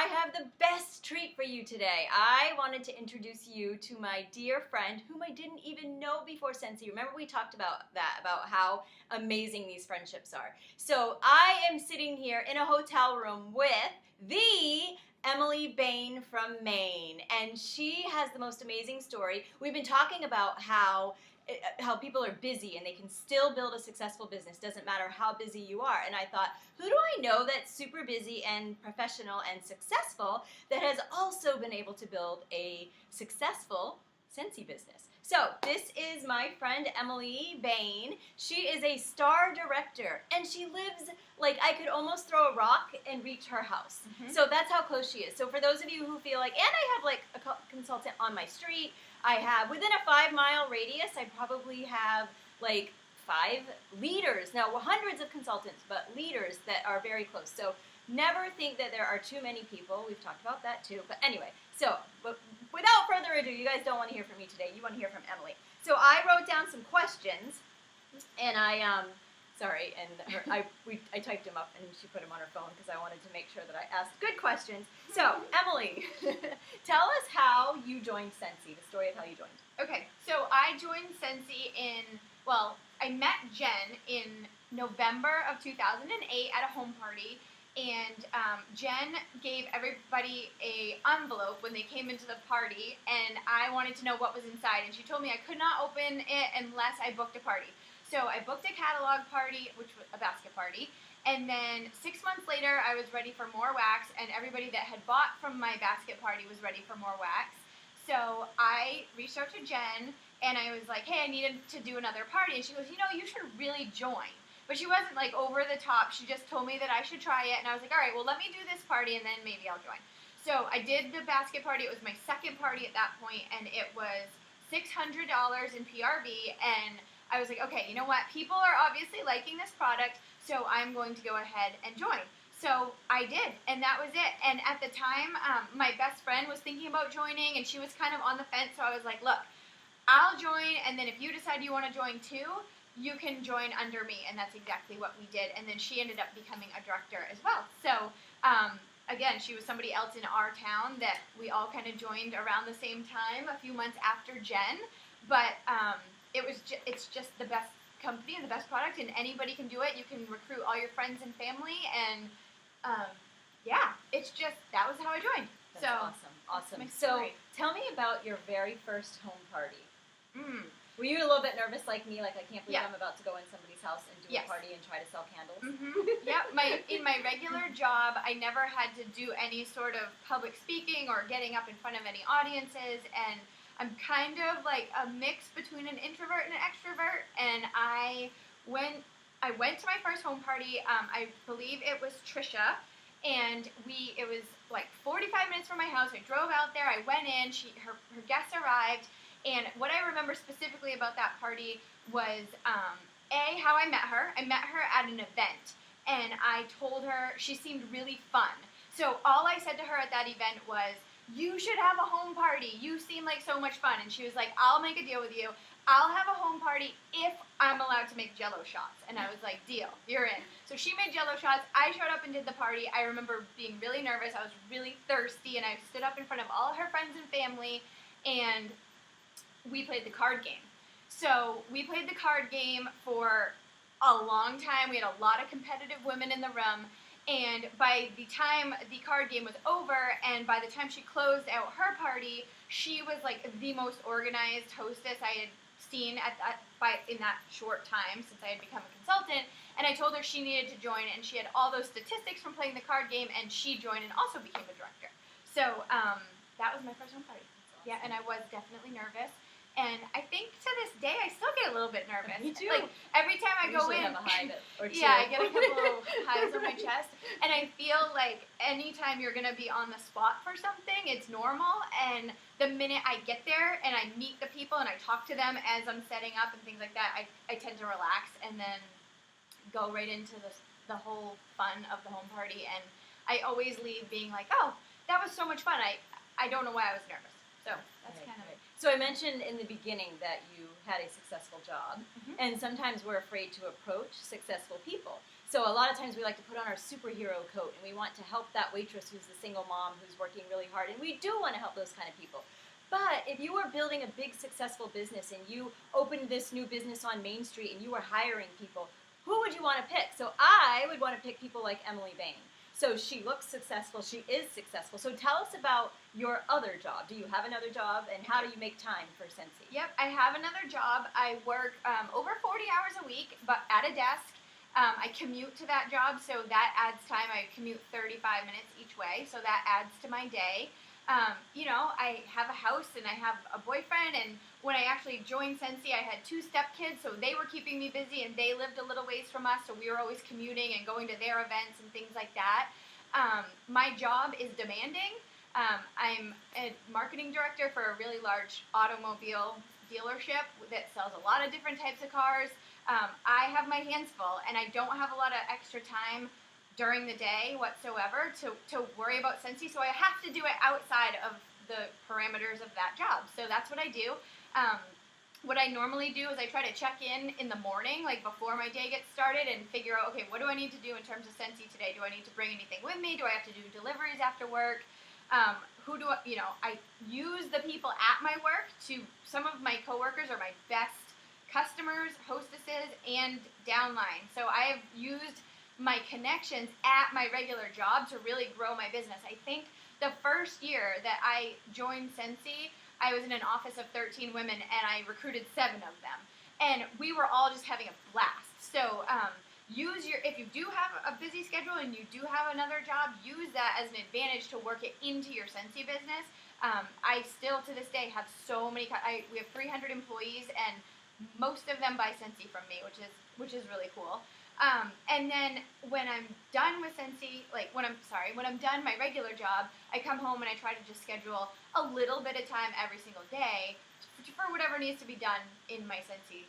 I have the best treat for you today. I wanted to introduce you to my dear friend whom I didn't even know before Scentsy. Remember we talked about that, about how amazing these friendships are. So I am sitting here in a hotel room with the Emily Bain from Maine, and she has the most amazing story. We've been talking about how people are busy and they can still build a successful business, doesn't matter how busy you are. And I thought, who do I know that's super busy and professional and successful that has also been able to build a successful Scentsy business? So this is my friend Emily Bain. She is a star director and she lives like I could almost throw a rock and reach her house. So that's how close she is. So for those of you who feel like, and I have like a consultant on my street, I have, within a 5-mile radius, I probably have like 5 leaders. Now, hundreds of consultants, but leaders that are very close. So never think that there are too many people. We've talked about that too. But anyway, but without further ado, you guys don't want to hear from me today. You want to hear from Emily. So I wrote down some questions, and I typed them up, and she put them on her phone because I wanted to make sure that I asked good questions. So, Emily, tell us how you joined Scentsy, the story of how you joined. Okay, so I joined Scentsy I met Jen in November of 2008 at a home party, and Jen gave everybody an envelope when they came into the party, and I wanted to know what was inside, and she told me I could not open it unless I booked a party. So I booked a catalog party, which was a basket party, and then 6 months later I was ready for more wax, and everybody that had bought from my basket party was ready for more wax. So I reached out to Jen, and I was like, hey, I needed to do another party, and she goes, you should really join. But she wasn't like over the top, she just told me that I should try it, and I was like, all right, well, let me do this party, and then maybe I'll join. So I did the basket party. It was my second party at that point, and it was $600 in PRV, and I was like, okay, you know what? People are obviously liking this product, so I'm going to go ahead and join. So I did, and that was it. And at the time, my best friend was thinking about joining, and she was kind of on the fence, so I was like, look, I'll join, and then if you decide you want to join too, you can join under me, and that's exactly what we did. And then she ended up becoming a director as well. So again, she was somebody else in our town that we all kind of joined around the same time, a few months after Jen, but it's just the best company and the best product, and anybody can do it. You can recruit all your friends and family, and that was how I joined. That's awesome. So tell me about your very first home party. Were you a little bit nervous like me, like I can't believe I'm about to go in somebody's house and do a party and try to sell candles? In my regular job, I never had to do any sort of public speaking or getting up in front of any audiences, and I'm kind of like a mix between an introvert and an extrovert, and I went to my first home party. I believe it was Trisha, and it was like 45 minutes from my house. I drove out there. I went in. Her guests arrived, and what I remember specifically about that party was how I met her. I met her at an event, and I told her she seemed really fun. So all I said to her at that event was, you should have a home party. You seem like so much fun. And she was like, I'll make a deal with you. I'll have a home party if I'm allowed to make Jell-O shots. And I was like, deal, you're in. So she made Jell-O shots. I showed up and did the party. I remember being really nervous. I was really thirsty, and I stood up in front of all her friends and family, and we played the card game. So we played the card game for a long time. We had a lot of competitive women in the room. And by the time the card game was over, and by the time she closed out her party, she was like the most organized hostess I had seen in that short time since I had become a consultant. And I told her she needed to join, and she had all those statistics from playing the card game, and she joined and also became a director. So that was my first home party. Awesome. Yeah, and I was definitely nervous. And I think to this day, I still get a little bit nervous. Me too. Like, every time I go in, have a high or two. Yeah, I get a couple of highs on my chest. And I feel like anytime you're going to be on the spot for something, it's normal. And the minute I get there and I meet the people and I talk to them as I'm setting up and things like that, I tend to relax and then go right into the whole fun of the home party. And I always leave being like, oh, that was so much fun. I don't know why I was nervous. So that's kind of it. So I mentioned in the beginning that you had a successful job, and sometimes we're afraid to approach successful people. So a lot of times we like to put on our superhero coat, and we want to help that waitress who's the single mom who's working really hard, and we do want to help those kind of people. But if you were building a big successful business and you opened this new business on Main Street and you were hiring people, who would you want to pick? So I would want to pick people like Emily Bain. So she looks successful, she is successful. So tell us about your other job. Do you have another job, and how do you make time for Scentsy? Yep, I have another job. I work over 40 hours a week, but at a desk. I commute to that job, so that adds time. I commute 35 minutes each way, so that adds to my day. I have a house and I have a boyfriend, and when I actually joined Scentsy, I had 2 stepkids, so they were keeping me busy, and they lived a little ways from us, so we were always commuting and going to their events and things like that. My job is demanding. I'm a marketing director for a really large automobile dealership that sells a lot of different types of cars. I have my hands full, and I don't have a lot of extra time during the day whatsoever to worry about Scentsy, so I have to do it outside of the parameters of that job. So that's what I do. What I normally do is I try to check in the morning, like before my day gets started, and figure out, okay, what do I need to do in terms of Scentsy today? Do I need to bring anything with me? Do I have to do deliveries after work? I use the people at my work some of my coworkers are my best customers, hostesses, and downline. So I have used my connections at my regular job to really grow my business. I think the first year that I joined Scentsy, I was in an office of 13 women, and I recruited 7 of them. And we were all just having a blast. So if you do have a busy schedule and you do have another job, use that as an advantage to work it into your Scentsy business. I still, to this day, have so many, we have 300 employees, and most of them buy Scentsy from me, which is really cool. And then when I'm done with Scentsy, when I'm done my regular job, I come home and I try to just schedule a little bit of time every single day for whatever needs to be done in my Scentsy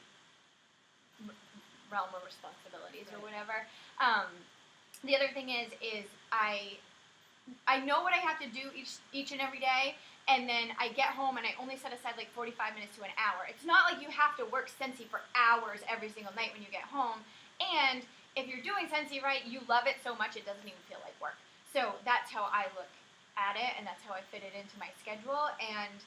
realm of responsibilities or whatever. The other thing is I know what I have to do each and every day, and then I get home and I only set aside 45 minutes to an hour. It's not like you have to work Scentsy for hours every single night when you get home. And if you're doing Scentsy right, you love it so much it doesn't even feel like work. So that's how I look at it, and that's how I fit it into my schedule. And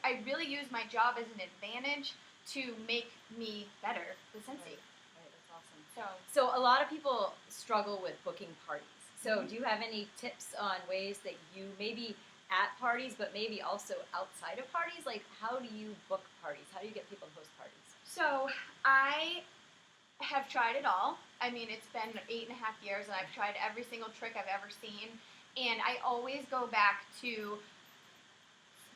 I really use my job as an advantage to make me better with Scentsy. Right, that's awesome. So a lot of people struggle with booking parties. So do you have any tips on ways that you maybe at parties, but maybe also outside of parties? How do you book parties? How do you get people to host parties? So I have tried it all. I mean, it's been 8.5 years, and I've tried every single trick I've ever seen. And I always go back to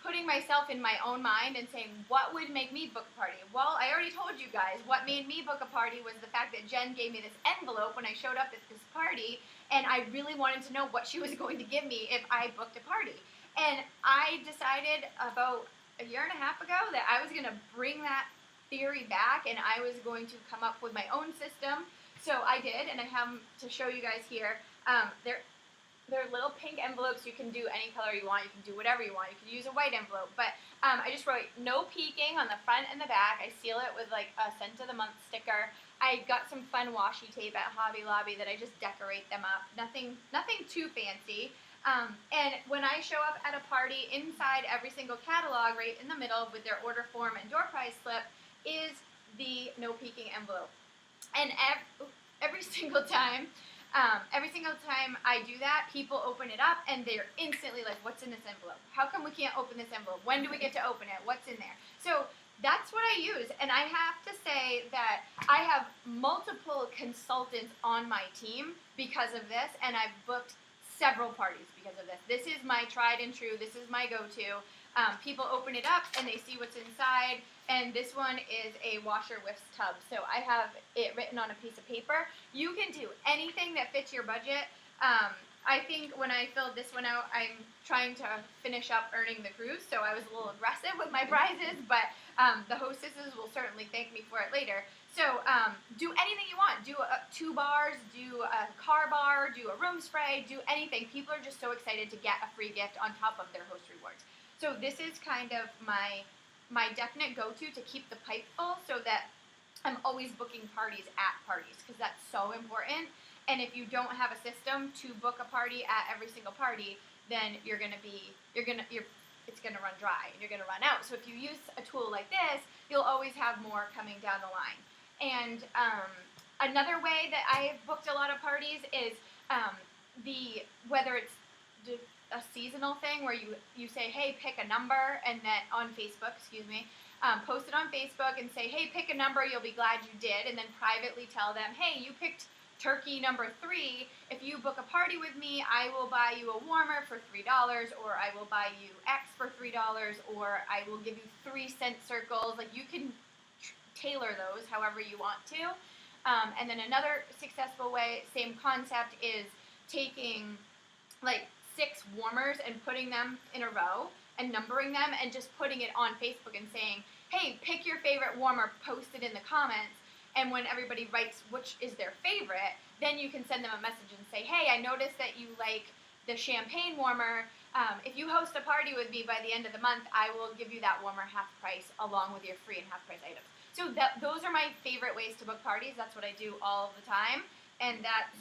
putting myself in my own mind and saying, what would make me book a party? Well, I already told you guys, what made me book a party was the fact that Jen gave me this envelope when I showed up at this party, and I really wanted to know what she was going to give me if I booked a party. And I decided about 1.5 years ago that I was going to bring that theory back, and I was going to come up with my own system. So I did, and I have them to show you guys here. They're little pink envelopes. You can do any color you want. You can do whatever you want. You can use a white envelope. But I just wrote no peeking on the front and the back. I seal it with a scent of the month sticker. I got some fun washi tape at Hobby Lobby that I just decorate them up. Nothing too fancy. And when I show up at a party, inside every single catalog, right in the middle with their order form and door prize slip, is the no peeking envelope. And every single time I do that, people open it up and they're instantly like, what's in this envelope? How come we can't open this envelope? When do we get to open it? What's in there? So that's what I use. And I have to say that I have multiple consultants on my team because of this, and I've booked several parties because of this. This is my tried and true. This is my go-to. People open it up and they see what's inside. And this one is a washer whisk tub. So I have it written on a piece of paper. You can do anything that fits your budget. I think when I filled this one out, I'm trying to finish up earning the cruise. So I was a little aggressive with my prizes, but the hostesses will certainly thank me for it later. So do anything you want. Do 2 bars, do a car bar, do a room spray, do anything. People are just so excited to get a free gift on top of their host rewards. So this is kind of my definite go-to to keep the pipe full, so that I'm always booking parties at parties because that's so important. And if you don't have a system to book a party at every single party, then it's gonna run dry and you're gonna run out. So if you use a tool like this, you'll always have more coming down the line. And another way that I've booked a lot of parties is whether it's a seasonal thing where you say, hey, pick a number, and then on Facebook, post it on Facebook and say, hey, pick a number, you'll be glad you did, and then privately tell them, hey, you picked turkey number 3. If you book a party with me, I will buy you a warmer for $3, or I will buy you X for $3, or I will give you 3 scent circles. Like, you can tailor those however you want to. And then another successful way, same concept, is taking like 6 warmers and putting them in a row and numbering them and just putting it on Facebook and saying, hey, pick your favorite warmer, post it in the comments. And when everybody writes which is their favorite, then you can send them a message and say, hey, I noticed that you like the champagne warmer. If you host a party with me by the end of the month, I will give you that warmer half price along with your free and half price items. So those are my favorite ways to book parties. That's what I do all the time, and that's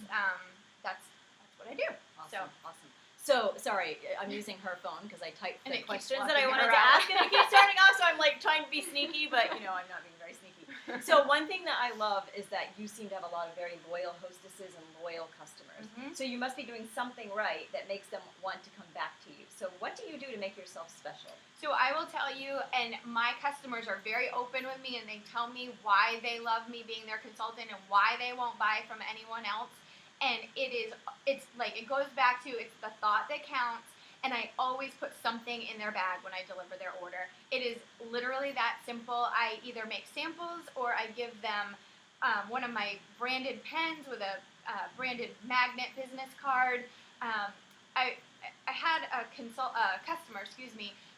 what I do. Awesome. So, sorry, I'm using her phone because I typed the questions that I walking wanted to around. ask, and it keeps starting off, so I'm like trying to be sneaky, but I'm not being very sneaky. So one thing that I love is that you seem to have a lot of very loyal hostesses and loyal customers. Mm-hmm. So you must be doing something right that makes them want to come back to you. So what do you do to make yourself special? So I will tell you, and my customers are very open with me, and they tell me why they love me being their consultant and why they won't buy from anyone else. And it's like, it goes back to, it's the thought that counts, and I always put something in their bag when I deliver their order. It is literally that simple. I either make samples or I give them one of my branded pens with a branded magnet business card. I had a customer,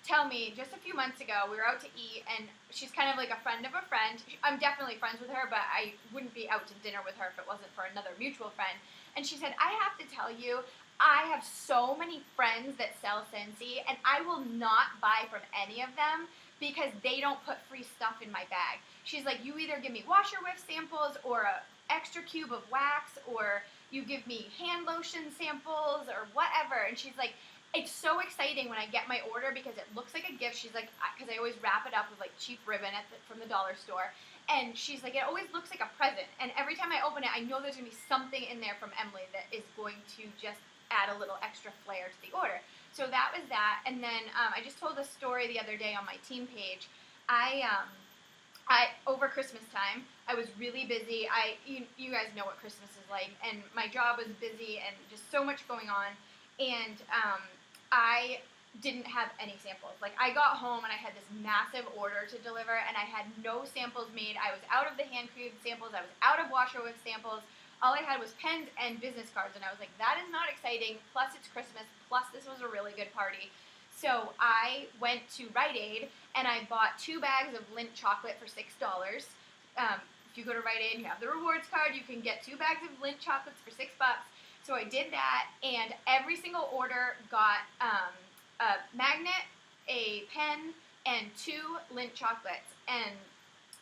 tell me just a few months ago, we were out to eat, and she's kind of like a friend of a friend. I'm definitely friends with her, but I wouldn't be out to dinner with her if it wasn't for another mutual friend. And she said, I have to tell you, I have so many friends that sell Scentsy, and I will not buy from any of them because they don't put free stuff in my bag. She's like, you either give me washer whiff samples or an extra cube of wax, or you give me hand lotion samples or whatever. And she's like, it's so exciting when I get my order because it looks like a gift. She's like, because I always wrap it up with like cheap ribbon from the dollar store. And she's like, it always looks like a present. And every time I open it, I know there's going to be something in there from Emily that is going to just add a little extra flair to the order. So that was that. And then I just told a story the other day on my team page. I over Christmas time, I was really busy. You guys know what Christmas is like, and my job was busy and just so much going on. And I didn't have any samples. Like, I got home and I had this massive order to deliver, and I had no samples made. I was out of the hand-created samples. I was out of washer whiff samples. All I had was pens and business cards, and I was like, that is not exciting. Plus, it's Christmas. Plus, this was a really good party. So I went to Rite Aid, and I bought 2 bags of Lindt chocolate for $6. If you go to Rite Aid and you have the rewards card, you can get 2 bags of Lindt chocolates for $6. So I did that, and every single order got a magnet, a pen, and 2 Lindt chocolates. And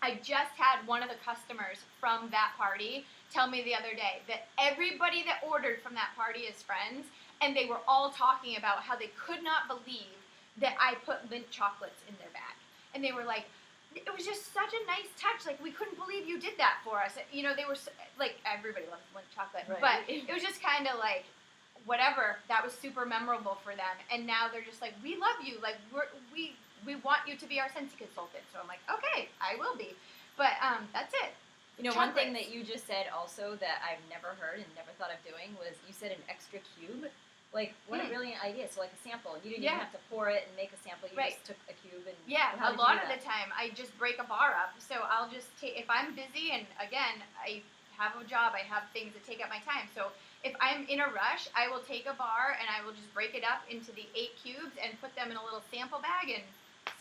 I just had one of the customers from that party tell me the other day that everybody that ordered from that party is friends, and they were all talking about how they could not believe that I put Lindt chocolates in their bag. And they were like, it was just such a nice touch. Like, we couldn't believe you did that for us. You know, they were like, everybody loves Lindt chocolate, right. But it was just kind of like, whatever. That was super memorable for them. And now they're just like, we love you. Like, we want you to be our Scentsy consultant. So I'm like, okay, I will be. But that's it. You know, one thing that you just said also that I've never heard and never thought of doing was you said an extra cube. Like, what a brilliant idea. So, like a sample. You didn't even have to pour it and make a sample. You just took a cube and... Yeah, a lot of the time I just break a bar up. So I'll just take... If I'm busy, and again, I have a job, I have things that take up my time. So if I'm in a rush, I will take a bar and I will just break it up into the 8 cubes and put them in a little sample bag and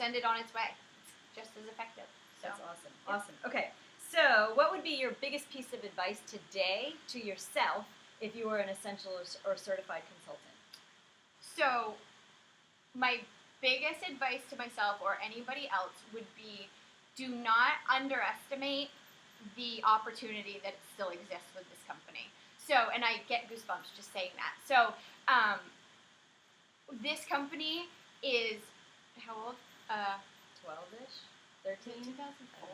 send it on its way. It's just as effective. So. That's awesome. Awesome. Okay. So what would be your biggest piece of advice today to yourself if you were an essential or certified consultant? So my biggest advice to myself or anybody else would be, do not underestimate the opportunity that still exists with this company. So, and I get goosebumps just saying that. So, this company is, how old? 12-ish? 13? 2004?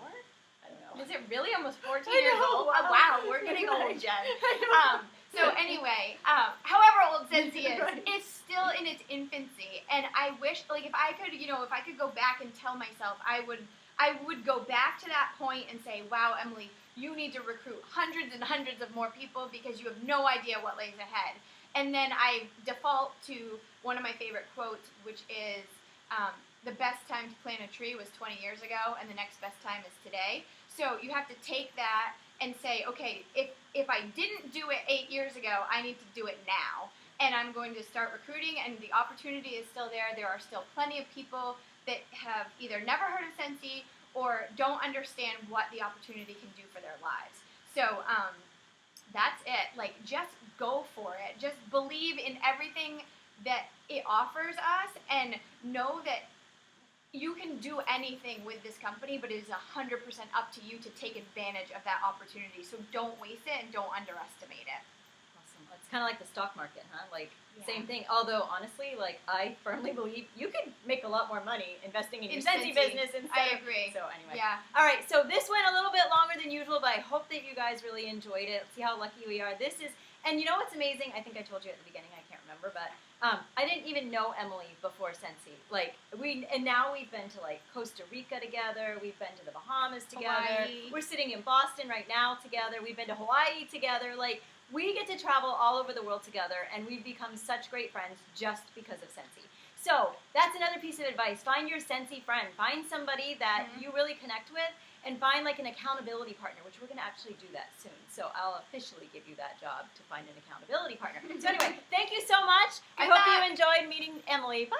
I don't know. Is it really almost 14 I years know, old? wow. Oh, wow, we're getting old, Right. Jen. I know. So anyway, however old Scentsy is, Right. it's still in its infancy, and I wish, like, if I could go back and tell myself, I would go back to that point and say, wow, Emily, you need to recruit hundreds and hundreds of more people because you have no idea what lays ahead. And then I default to one of my favorite quotes, which is, the best time to plant a tree was 20 years ago, and the next best time is today. So you have to take that and say, okay, if I didn't do it 8 years ago, I need to do it now. And I'm going to start recruiting, and the opportunity is still there. There are still plenty of people that have either never heard of Scentsy or don't understand what the opportunity can do for their lives. So that's it. Like, just go for it. Just believe in everything that it offers us, and know that you can do anything with this company, but it is 100% up to you to take advantage of that opportunity. So don't waste it and don't underestimate it. Awesome. It's kind of like the stock market, huh? Like, Yeah. same thing. Although, honestly, like, I firmly believe you could make a lot more money investing in your In Scentsy Scentsy. business instead I agree. So anyway. Yeah. All right, so this went a little bit longer than usual, but I hope that you guys really enjoyed it. See how lucky we are. This is, and you know what's amazing? I think I told you at the beginning, I can't remember, but I didn't even know Emily before Scentsy. Like, now we've been to, like, Costa Rica together. We've been to the Bahamas together. Hawaii. We're sitting in Boston right now together. We've been to Hawaii together. Like, we get to travel all over the world together, and we've become such great friends just because of Scentsy. So that's another piece of advice. Find your Scentsy friend. Find somebody that you really connect with, and find, like, an accountability partner, which we're going to actually do that soon. So I'll officially give you that job to find an accountability partner. So anyway, thank you so much. I Good hope luck. you enjoyed meeting Emily. Bye.